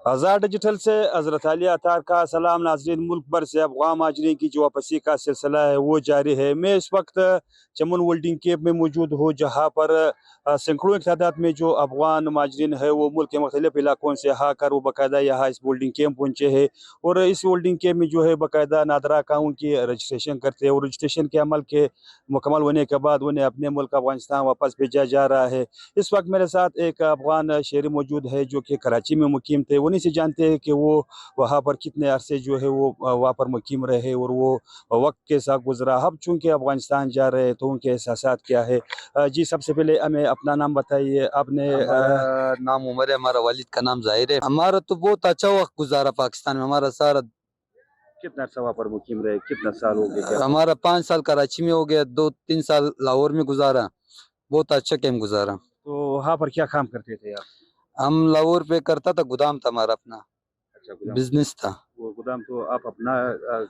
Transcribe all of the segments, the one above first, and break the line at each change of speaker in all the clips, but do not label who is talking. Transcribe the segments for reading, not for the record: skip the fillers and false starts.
आज़ाद digital से हज़रत अली अतार का सलाम नाज़रीन। मुल्क भर से अफ़गान माजरीन की जो वापसी का सिलसिला है वो जारी है। मैं इस वक्त चमन होल्डिंग कैंप में मौजूद हूँ, जहाँ पर सैकड़ों की तादाद में जो अफ़गान माजरीन है वो मुल्क के मुख्तलिफ इलाकों से आकर वो बाकायदा यहाँ इस होल्डिंग कैंप पहुँचे हैं। और इस होल्डिंग कैंप में जो है बाकायदा नादरा अकाउंट की रजिस्ट्रेशन करते हैं, और रजिस्ट्रेशन के अमल के मुकम्मल होने के बाद उन्हें अपने मुल्क अफ़गानिस्तान वापस भेजा जा रहा है। इस वक्त मेरे साथ एक अफ़गान शहरी मौजूद है जो कि कराची में मुकीम थे। उन्हीं से जानते हैं कि वो वहाँ पर कितने अरसे जो है वो वहाँ पर मुकीम रहे और वो वक्त के साथ गुजरा। अब चूँकि अफ़गानिस्तान जा रहे हैं तो उनके एहसासात क्या है। जी, सबसे पहले हमें अपना नाम बताइए। आपने
हमारा नाम उमर है, हमारा वालिद का नाम जाहिर है। हमारा तो बहुत अच्छा वक्त गुजारा पाकिस्तान में। हमारा सारा
कितना अरसा वहाँ पर मुकीम रहे, कितना साल हो गए क्या?
हमारा 5 साल कराची में हो गया, 2-3 साल लाहौर में गुजारा। बहुत अच्छा कैंप गुजारा।
तो वहाँ पर क्या काम करते थे आप?
हम लाहौर पे करता था, गोदाम था हमारा अपना,
अच्छा, गोदाम।
बिजनेस था
वो गोदाम तो आप अपना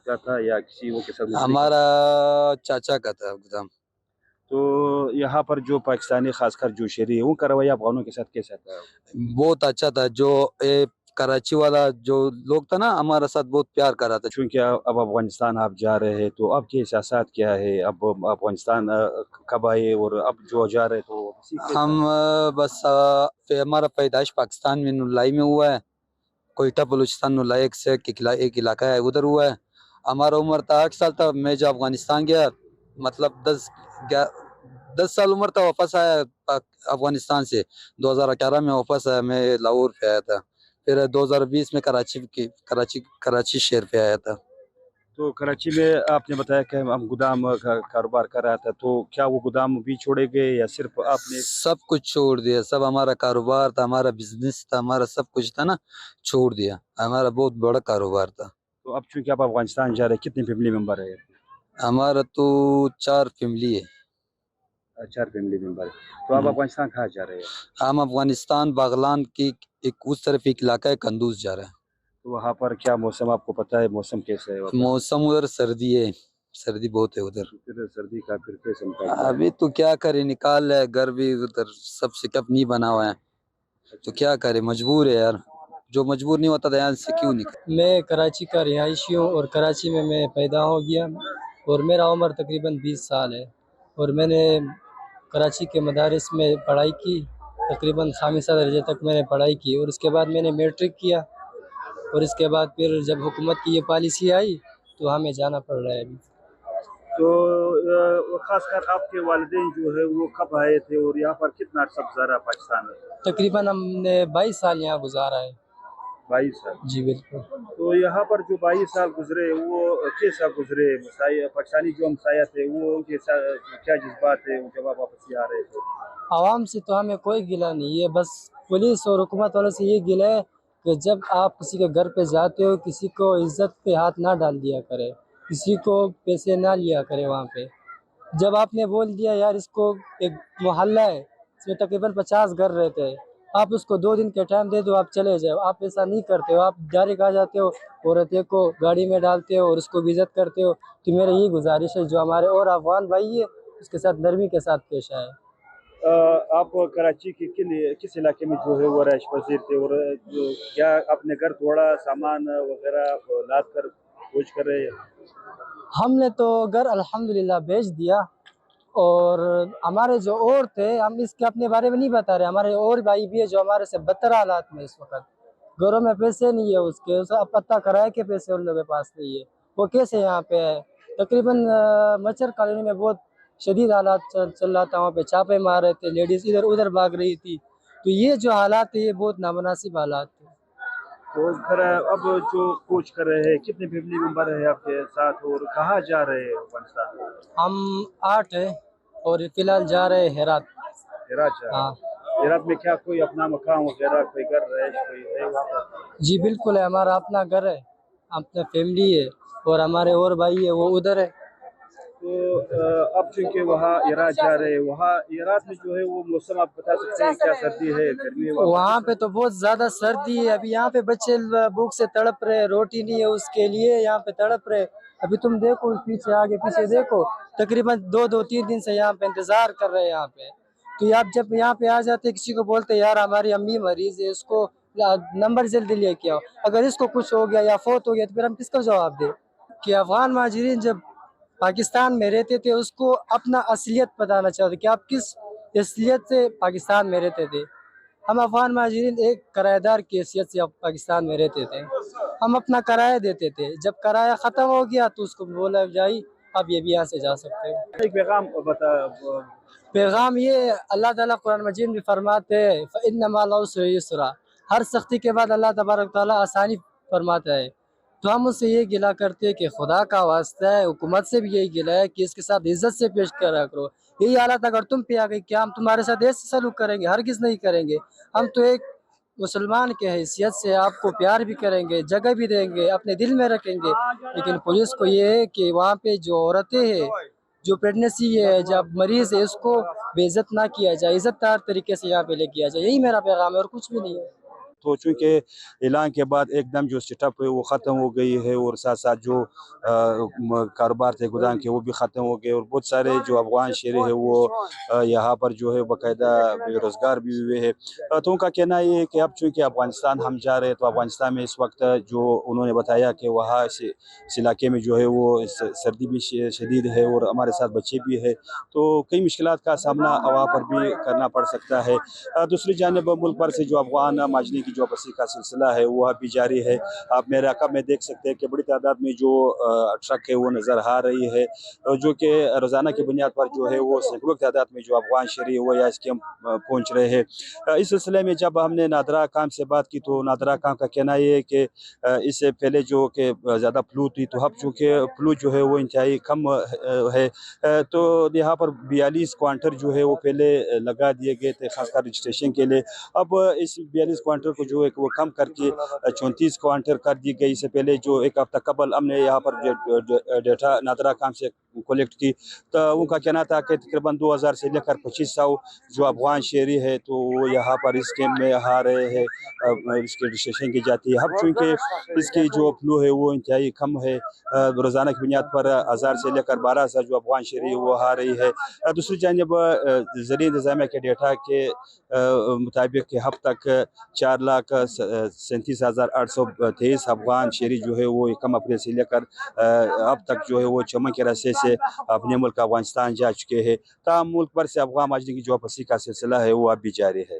का था या किसी वो के साथ मुशरिक?
हमारा, चाचा का था गोदाम।
तो यहाँ पर जो पाकिस्तानी खासकर जो शहरी है उनका रवैया अफगानों के साथ कैसा था?
बहुत अच्छा था। जो कराची वाला जो लोग था ना, हमारा साथ बहुत प्यार करा था।
चूँकि अब अफ़गानिस्तान आप जा रहे हैं तो आपके एहसासात क्या है? अब अफ़गानिस्तान कब आए और अब जो जा रहे हैं तो उसी के साथ?
हम बस हमारा पैदाइश पाकिस्तान में नुलाई में हुआ है। कोयटा बलूचिस्तान नुलाई एक इलाका है, उधर हुआ है। हमारा उम्र था 8 साल था मैं जब अफगानिस्तान गया। मतलब 10 साल उम्र था, वापस आया अफगानिस्तान से। 2011 में वापस आया, मैं लाहौर पे आया था। फिर 2020 में कराची शहर पे आया था।
तो कराची में आपने बताया कि हम गोदाम का कारोबार कर रहा था, तो क्या वो गोदाम भी छोड़े गए या सिर्फ आपने?
सब कुछ छोड़ दिया। सब हमारा कारोबार था, हमारा बिजनेस था, हमारा सब कुछ था ना, छोड़ दिया। हमारा बहुत बड़ा कारोबार था।
तो अब चूँकि आप अफ़गानिस्तान जा रहे हैं, कितने फैमिली मेंबर है?
हमारा तो 4 फैमिली है।
4 फैमिली मेंबर है। तो आप
हम्म।
अफ़गानिस्तान कहाँ जा रहे हैं?
हम अफगानिस्तान बागलान की एक उस तरफ एक इलाका है, कंदूज जा रहा है।
तो वहाँ पर क्या मौसम आपको पता है, मौसम कैसा है वहाँ पर?
मौसम उधर सर्दी है, सर्दी बहुत है उधर।
तो फिर सर्दी का फिर कैसे मुकाबला है?
अभी तो क्या करे, निकाल है घर भी उधर, सब सेटअप नहीं बना हुआ है। तो क्या करे, मजबूर है यार। जो मजबूर नहीं होता था यहाँ से क्यों निकल।
मैं कराची का रिहायशी हूँ और कराची में मैं पैदा हो गया और मेरा उम्र तकरीबन 20 साल है। और मैंने कराची के मदारिस में पढ़ाई की, तकरीबन खामिसा दर्जे तक मैंने पढ़ाई की और उसके बाद मैंने मैट्रिक किया। और इसके बाद फिर जब हुकूमत की ये पॉलिसी आई तो हमें जाना पड़ रहा है अभी।
तो खासकर आपके वालिदैन जो है वो कब आए थे और यहाँ पर कितना अर्सा गुजारा पाकिस्तान में?
तकरीबन हमने 22 साल यहाँ गुजारा है।
22 साल।
जी बिल्कुल।
तो यहाँ पर जो 22 साल गुजरे वो कैसा गुजरे? पाकिस्तानी जो हमसाया थे वो उनके साथ क्या जज्बात थे जब आप वापस आ रहे थे?
आवाम से तो हमें कोई गिला नहीं है, बस पुलिस और हुकूमत वालों से ये गिला है कि जब आप किसी के घर पे जाते हो किसी को इज्जत पे हाथ ना डाल दिया करे, किसी को पैसे ना लिया करे वहाँ पे। जब आपने बोल दिया यार इसको, एक मोहल्ला है इसमें तकरीबन 50 घर रहते हैं, आप उसको 2 दिन के टाइम दे दो, आप चले जाओ। आप ऐसा नहीं करते हो, आप डायरेक्ट आ जाते हो, औरतें को गाड़ी में डालते हो और उसको भी इज्जत करते हो। तो मेरी यही गुजारिश है जो हमारे और अफगान भाई है उसके साथ नरमी के साथ पेश आए।
आप कराची के किस इलाके में जो है वो रहायश पजीर थे और क्या अपने घर थोड़ा सामान वगैरह लाद कर खोज कर रहे हैं?
हमने तो घर अल्हम्दुलिल्लाह बेच दिया। और हमारे जो और थे, हम इसके अपने बारे में नहीं बता रहे, हमारे और भाई भी है जो हमारे से बदतर हालात में इस वक्त। घरों में पैसे नहीं है उसके, उसे अब पता कराए के पैसे उन लोगों के पास नहीं है, वो कैसे यहाँ पे है। तकरीबन मच्छर कॉलोनी में बहुत शदीद हालात चल रहा था, वहाँ पे छापे मार रहे थे, लेडीज़ इधर उधर भाग रही थी। तो ये जो हालात है ये बहुत नामुनासिब हालात थे।
तो फिर अब जो खोज कर रहे हैं कितने फैमिली मेंबर है आपके साथ और कहाँ जा रहे हैं अफगानिस्तान?
हम 8 है और फिलहाल जा रहे हैं हेरात।
हेरात जा रहे
हाँ
हैं। हेरात में क्या कोई अपना मकान वगैरह कोई घर रहे कोई है वहाँ पर?
जी बिल्कुल है, हमारा अपना घर है, अपना फैमिली है और हमारे और भाई है वो उधर है।
तो अब चूंकि वहाँ हेरात जा रहे हैं, वहाँ हेरात में जो है वो मौसम आप बता सकते हैं क्या सर्दी है गर्मी है वहाँ
वहाँ
पर?
पे तो बहुत ज्यादा सर्दी है। अभी यहाँ पे बच्चे भूख से तड़प रहे, रोटी नहीं है उसके लिए यहाँ पे तड़प रहे। अभी तुम देखो पीछे आगे पीछे देखो, तकरीबन 2-2-3 दिन से यहाँ पे इंतजार कर रहे हैं यहाँ पे। तो आप जब यहाँ पे आ जाते किसी को बोलते यार हमारी अम्मी मरीज है, उसको نمبر جلدی لے کے آؤ. اگر اس کو کچھ ہو گیا یا فوت ہو گیا تو پھر ہم کس کو جواب دیں؟ کہ افغان مہاجرین جب پاکستان میں رہتے تھے اس کو اپنا اصلیت بتانا چاہتے کہ آپ کس اصلیت سے پاکستان میں رہتے تھے. ہم افغان مہاجرین ایک کرایہ دار کی حیثیت سے پاکستان میں رہتے تھے. ہم اپنا کرایہ دیتے تھے. جب کرایہ ختم ہو گیا تو اس کو بولا جائی اب یہ بھی یہاں سے جا سکتے ہیں.
ایک پیغام بتا.
پیغام یہ اللہ تعالیٰ قرآن مجید میں فرماتے ہیں فَإِنَّ مَعَ الْعُسْرِ يُسْرًا، ہر سختی کے بعد اللہ تبارک تعالیٰ آسانی فرماتا ہے. تو ہم اس سے یہ گلہ کرتے ہیں کہ خدا کا واسطہ ہے، حکومت سے بھی یہی گلہ ہے کہ اس کے ساتھ عزت سے پیش کرا کرو. یہی حالت اگر تم پہ آ گئی کیا ہم تمہارے ساتھ ایسے سلوک کریں گے؟ ہرگز نہیں کریں گے. ہم تو ایک مسلمان کے حیثیت سے آپ کو پیار بھی کریں گے، جگہ بھی دیں گے، اپنے دل میں رکھیں گے. لیکن پولیس کو یہ ہے کہ وہاں پہ جو عورتیں ہیں، جو پریگنیسی ہے، جب مریض ہے، اس کو بے عزت نہ کیا جائے، عزت دار طریقے سے یہاں پہ لے کیا جائے. یہی میرا پیغام ہے اور کچھ بھی نہیں ہے.
تو چونکہ اعلان کے بعد ایک دم جو سیٹ اپ ہے وہ ختم ہو گئی ہے اور ساتھ ساتھ جو کاروبار تھے گودام کے وہ بھی ختم ہو گئے اور بہت سارے جو افغان شہری ہے وہ یہاں پر جو ہے باقاعدہ بے روزگار بھی ہوئے ہیں. تو ان کا کہنا یہ ہے کہ اب چونکہ افغانستان ہم جا رہے ہیں تو افغانستان میں اس وقت جو انہوں نے بتایا کہ وہاں اس علاقے میں جو ہے وہ سردی بھی شدید ہے اور ہمارے ساتھ بچے بھی ہیں تو کئی مشکلات کا سامنا وہاں پر بھی کرنا پڑ سکتا ہے. دوسری جانب ملک بھر سے جو افغان مہاجرین کی جو واپسی کا سلسلہ ہے وہ ابھی جاری ہے. آپ میرے علاقہ میں دیکھ سکتے ہیں کہ بڑی تعداد میں جو ٹرک ہے وہ نظر آ رہی ہے جو کہ روزانہ کی بنیاد پر جو ہے وہ سینکڑوں کی تعداد میں جو افغان شہری وہ یا اس کے پہنچ رہے ہیں. اس سلسلے میں جب ہم نے نادرا کام سے بات کی تو نادرا کام کا کہنا یہ ہے کہ اس سے پہلے جو کہ زیادہ فلو تھی تو اب چونکہ فلو جو ہے وہ انتہائی کم ہے تو یہاں پر 42 کوانٹر جو ہے وہ پہلے لگا دیے گئے تھے خاص کر رجسٹریشن کے لیے. اب اس 42 کوانٹر کو جو ہے وہ کم کر کے 34 کوانٹر کر دی گئی. اس سے پہلے جو ایک ہفتہ قبل ہم نے یہاں پر ڈیٹا نادرا کام سے کولیکٹ کی تو ان کا کہنا تھا کہ تقریباً 2000 سے لے کر 2500 جو افغان شہری ہے تو وہ یہاں پر اس کیمپ میں آ رہے ہیں. اس کی رجسٹریشن کی جاتی ہے. اب چونکہ اس کی جو فلو ہے وہ انتہائی کم ہے روزانہ کی بنیاد پر 1000 سے لے کر 1200 جو افغان شہری وہ آ رہی ہے. دوسری جانب زرعی انتظامیہ کے ڈیٹا کے مطابق کہ اب تک 4,37,823 افغان شہری جو ہے وہ 1 اپریل سے لے کر اب تک جو ہے وہ چمن کے راستے سے اپنے ملک افغانستان جا چکے ہیں. تاہم ملک بھر سے افغان مہاجرین کی جو واپسی کا سلسلہ ہے وہ اب بھی جاری ہے.